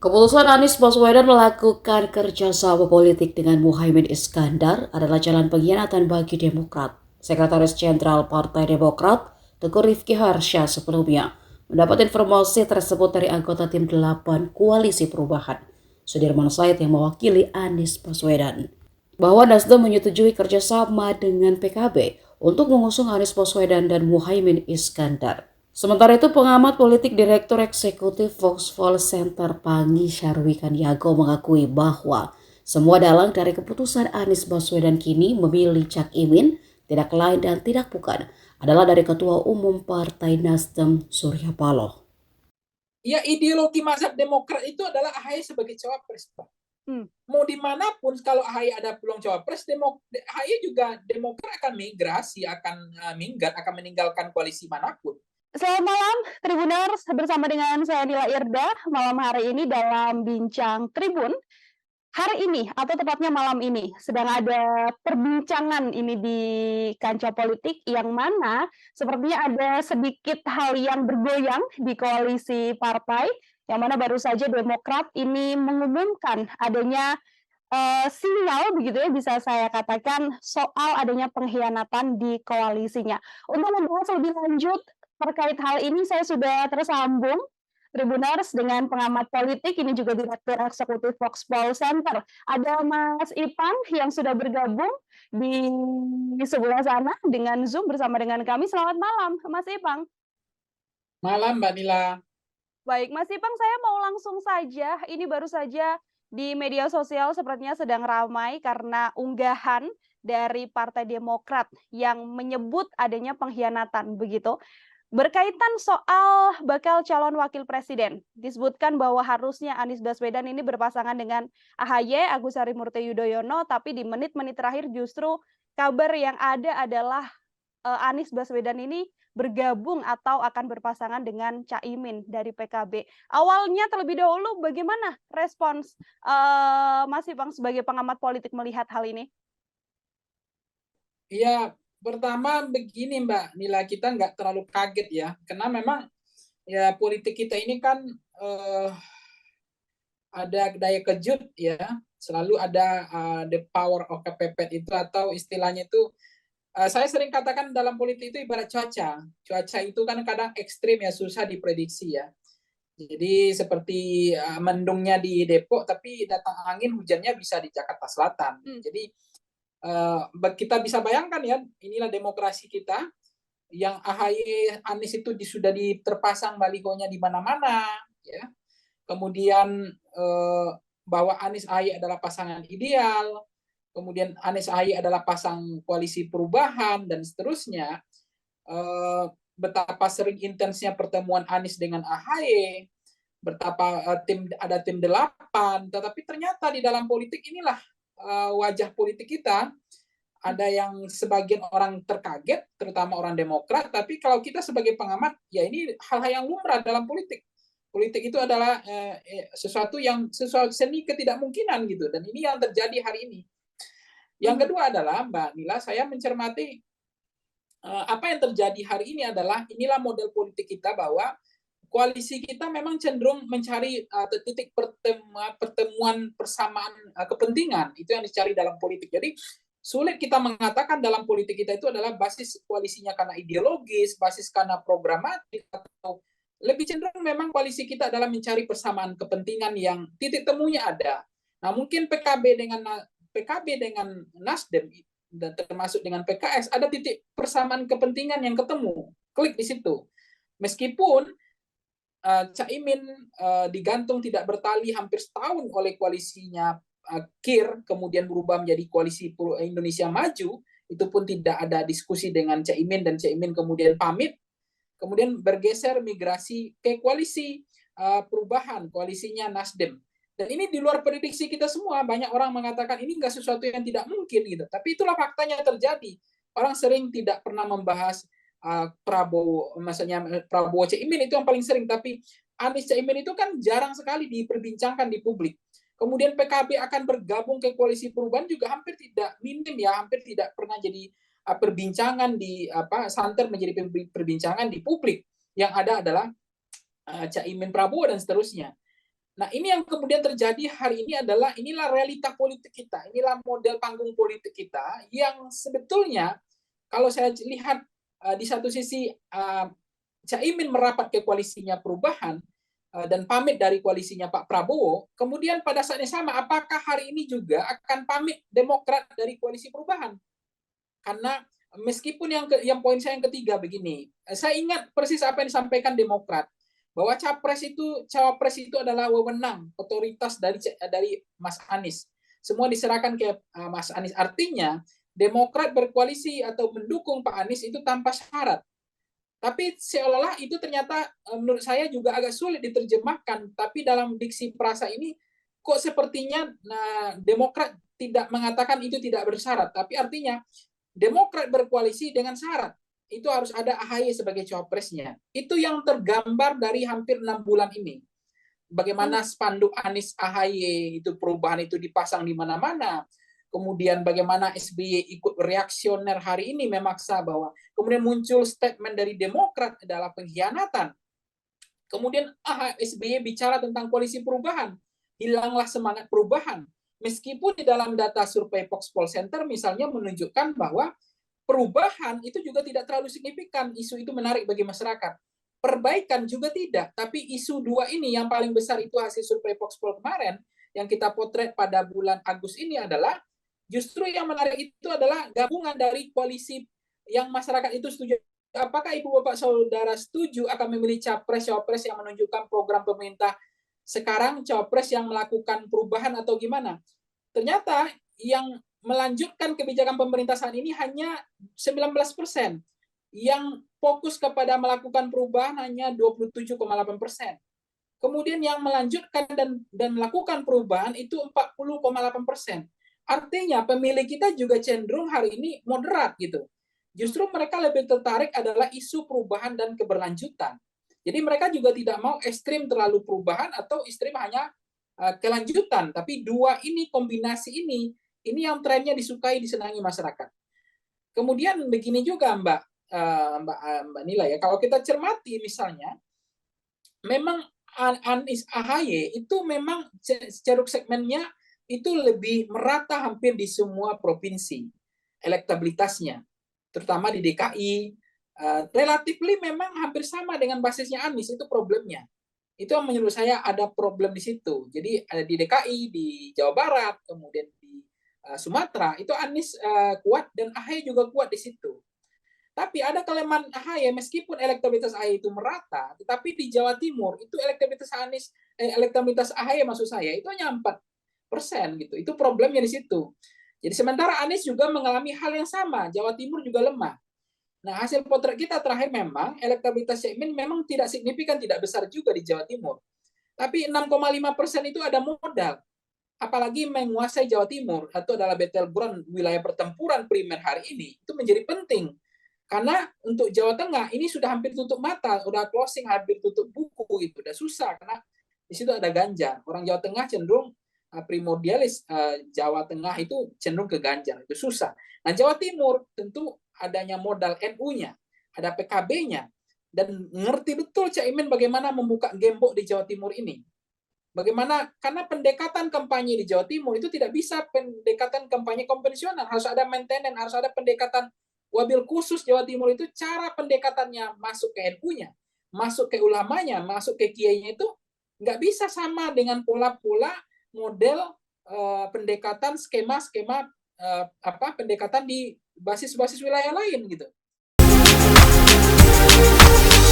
Keputusan Anies Baswedan melakukan kerjasama politik dengan Muhaimin Iskandar adalah jalan pengkhianatan bagi Demokrat. Sekretaris Jenderal Partai Demokrat, Teguh Rifki Harsha sebelumnya mendapat informasi tersebut dari anggota tim 8 Koalisi Perubahan, Sudirman Said yang mewakili Anies Baswedan, bahwa Nasdem menyetujui kerjasama dengan PKB untuk mengusung Anies Baswedan dan Muhaimin Iskandar. Sementara itu, pengamat politik Direktur Eksekutif Foxpol Center Pangi Syarwi Kaniago mengakui bahwa semua dalang dari keputusan Anies Baswedan kini memilih Cak Imin tidak lain dan tidak bukan adalah dari Ketua Umum Partai Nasdem Surya Paloh. Ya, ideologi mazhab Demokrat itu adalah AHY sebagai cawapres, Pak. Mau dimanapun kalau AHY ada peluang cawapres, AHY juga Demokrat akan migrasi, akan minggat, akan meninggalkan koalisi manapun. Selamat malam, Tribuners. Bersama dengan saya Nila Irda, malam hari ini dalam Bincang Tribun. Hari ini, atau tepatnya malam ini, sedang ada perbincangan ini di kancah politik yang mana sepertinya ada sedikit hal yang bergoyang di koalisi partai, yang mana baru saja Demokrat ini mengumumkan adanya sinyal begitu ya bisa saya katakan soal adanya pengkhianatan di koalisinya. Untuk membahas lebih lanjut terkait hal ini saya sudah tersambung Tribuners dengan pengamat politik ini juga Direktur Eksekutif Foxpol Center. Ada Mas Ipang yang sudah bergabung di sebelah sana dengan Zoom bersama dengan kami. Selamat malam, Mas Ipang. Malam, Mbak Nila. Baik, Mas Ipang, saya mau langsung saja. Ini baru saja di media sosial sepertinya sedang ramai karena unggahan dari Partai Demokrat yang menyebut adanya pengkhianatan begitu. Berkaitan soal bakal calon wakil presiden, disebutkan bahwa harusnya Anies Baswedan ini berpasangan dengan AHY, Agus Harimurti Yudhoyono, tapi di menit-menit terakhir justru kabar yang ada adalah Anies Baswedan ini bergabung atau akan berpasangan dengan Caimin dari PKB. Awalnya terlebih dahulu bagaimana respons Mas Ipang sebagai pengamat politik melihat hal ini? Ya, pertama begini Mbak Nila, kita nggak terlalu kaget ya, karena memang ya politik kita ini kan ada daya kejut ya, selalu ada the power of kepepet itu, atau istilahnya itu saya sering katakan dalam politik itu ibarat cuaca. Cuaca itu kan kadang ekstrim ya, susah diprediksi ya. Jadi seperti mendungnya di Depok, tapi datang angin hujannya bisa di Jakarta Selatan. Jadi kita bisa bayangkan ya, inilah demokrasi kita yang AHY Anies itu sudah terpasang balihonya di mana-mana ya. Kemudian bahwa Anies AHY adalah pasangan ideal, kemudian Anies AHY adalah pasang koalisi perubahan dan seterusnya. Betapa sering intensnya pertemuan Anies dengan AHY, betapa ada tim 8, tetapi ternyata di dalam politik inilah wajah politik kita. Ada yang sebagian orang terkaget, terutama orang Demokrat, tapi kalau kita sebagai pengamat, ya ini hal-hal yang lumrah dalam politik. Politik itu adalah sesuatu seni ketidakmungkinan gitu, dan ini yang terjadi hari ini. Yang kedua adalah Mbak Nila, saya mencermati apa yang terjadi hari ini adalah inilah model politik kita, bahwa koalisi kita memang cenderung mencari titik pertemuan persamaan kepentingan, itu yang dicari dalam politik. Jadi sulit kita mengatakan dalam politik kita itu adalah basis koalisinya karena ideologis, basis karena programatik, atau lebih cenderung memang koalisi kita adalah mencari persamaan kepentingan yang titik temunya ada. Nah, mungkin PKB dengan Nasdem dan termasuk dengan PKS ada titik persamaan kepentingan yang ketemu, klik di situ. Meskipun Caimin digantung tidak bertali hampir setahun oleh koalisinya KIR, kemudian berubah menjadi koalisi Indonesia Maju, itu pun tidak ada diskusi dengan Caimin, dan Caimin kemudian pamit, kemudian bergeser migrasi ke koalisi perubahan, koalisinya Nasdem. Dan ini di luar prediksi kita semua. Banyak orang mengatakan ini nggak sesuatu yang tidak mungkin gitu. Tapi itulah faktanya terjadi. Orang sering tidak pernah membahas Prabowo, maksudnya Prabowo Caimin itu yang paling sering, tapi Anies Caimin itu kan jarang sekali diperbincangkan di publik. Kemudian PKB akan bergabung ke koalisi perubahan juga hampir tidak, minim ya, hampir tidak pernah jadi perbincangan di santer menjadi perbincangan di publik. Yang ada adalah Caimin Prabowo dan seterusnya. Nah, ini yang kemudian terjadi hari ini adalah inilah realita politik kita, inilah model panggung politik kita yang sebetulnya kalau saya lihat di satu sisi Caimin merapat ke koalisinya Perubahan dan pamit dari koalisinya Pak Prabowo, kemudian pada saat yang sama apakah hari ini juga akan pamit Demokrat dari koalisi Perubahan? Karena meskipun yang poin saya yang ketiga begini, saya ingat persis apa yang disampaikan Demokrat bahwa cawapres itu adalah wewenang otoritas dari Mas Anies. Semua diserahkan ke Mas Anies. Artinya Demokrat berkoalisi atau mendukung Pak Anies itu tanpa syarat. Tapi seolah-olah itu ternyata menurut saya juga agak sulit diterjemahkan. Tapi dalam diksi perasa ini kok sepertinya Demokrat tidak mengatakan itu tidak bersyarat. Tapi artinya Demokrat berkoalisi dengan syarat. Itu harus ada AHY sebagai cawapresnya. Itu yang tergambar dari hampir 6 bulan ini. Bagaimana spanduk Anies AHY itu perubahan itu dipasang di mana-mana. Kemudian bagaimana SBY ikut reaksioner hari ini memaksa bahwa kemudian muncul statement dari Demokrat adalah pengkhianatan. Kemudian SBY bicara tentang koalisi perubahan. Hilanglah semangat perubahan. Meskipun di dalam data survei Foxpol Center misalnya menunjukkan bahwa perubahan itu juga tidak terlalu signifikan, isu itu menarik bagi masyarakat. Perbaikan juga tidak, tapi isu dua ini yang paling besar itu hasil survei Foxpol kemarin, yang kita potret pada bulan Agustus ini adalah, justru yang menarik itu adalah gabungan dari koalisi yang masyarakat itu setuju. Apakah Ibu Bapak Saudara setuju akan memilih capres-cawapres yang menunjukkan program pemerintah sekarang, cawapres yang melakukan perubahan atau gimana? Ternyata yang melanjutkan kebijakan pemerintah saat ini hanya 19%. Yang fokus kepada melakukan perubahan hanya 27,8%. Kemudian yang melanjutkan dan melakukan perubahan itu 40,8%. Artinya pemilih kita juga cenderung hari ini moderat gitu. Justru mereka lebih tertarik adalah isu perubahan dan keberlanjutan. Jadi mereka juga tidak mau ekstrim terlalu perubahan atau ekstrim hanya kelanjutan. Tapi dua ini, kombinasi ini yang trennya disukai, disenangi masyarakat. Kemudian begini juga Mbak Nila ya, kalau kita cermati misalnya, memang Anies AHY itu memang ceruk segmennya itu lebih merata hampir di semua provinsi elektabilitasnya, terutama di DKI. Relatively memang hampir sama dengan basisnya Anies, itu problemnya. Itu yang menurut saya ada problem di situ. Jadi ada di DKI, di Jawa Barat, kemudian di Sumatera, itu Anies kuat dan AHY juga kuat di situ. Tapi ada kelemahan AHY, meskipun elektabilitas AHY itu merata, tetapi di Jawa Timur itu elektabilitas AHY maksud saya itu hanya 4% gitu. Itu problemnya di situ. Jadi sementara Anies juga mengalami hal yang sama, Jawa Timur juga lemah. Nah, hasil potret kita terakhir memang elektabilitas Caimin memang tidak signifikan, tidak besar juga di Jawa Timur. Tapi 6,5% itu ada modal. Apalagi menguasai Jawa Timur, atau adalah battleground wilayah pertempuran primer hari ini, itu menjadi penting. Karena untuk Jawa Tengah ini sudah hampir tutup mata, sudah closing, hampir tutup buku, itu udah susah karena di situ ada Ganjar. Orang Jawa Tengah cenderung primordialis, Jawa Tengah itu cenderung ke Ganjar, itu susah. Nah, Jawa Timur tentu adanya modal NU-nya, ada PKB-nya, dan ngerti betul Caimin bagaimana membuka gembok di Jawa Timur ini. Bagaimana, karena pendekatan kampanye di Jawa Timur itu tidak bisa pendekatan kampanye konvensional, harus ada maintenance, harus ada pendekatan wabil khusus. Jawa Timur itu cara pendekatannya masuk ke NU-nya, masuk ke ulamanya, masuk ke kiainya itu nggak bisa sama dengan pola-pola model pendekatan skema-skema pendekatan di basis-basis wilayah lain gitu.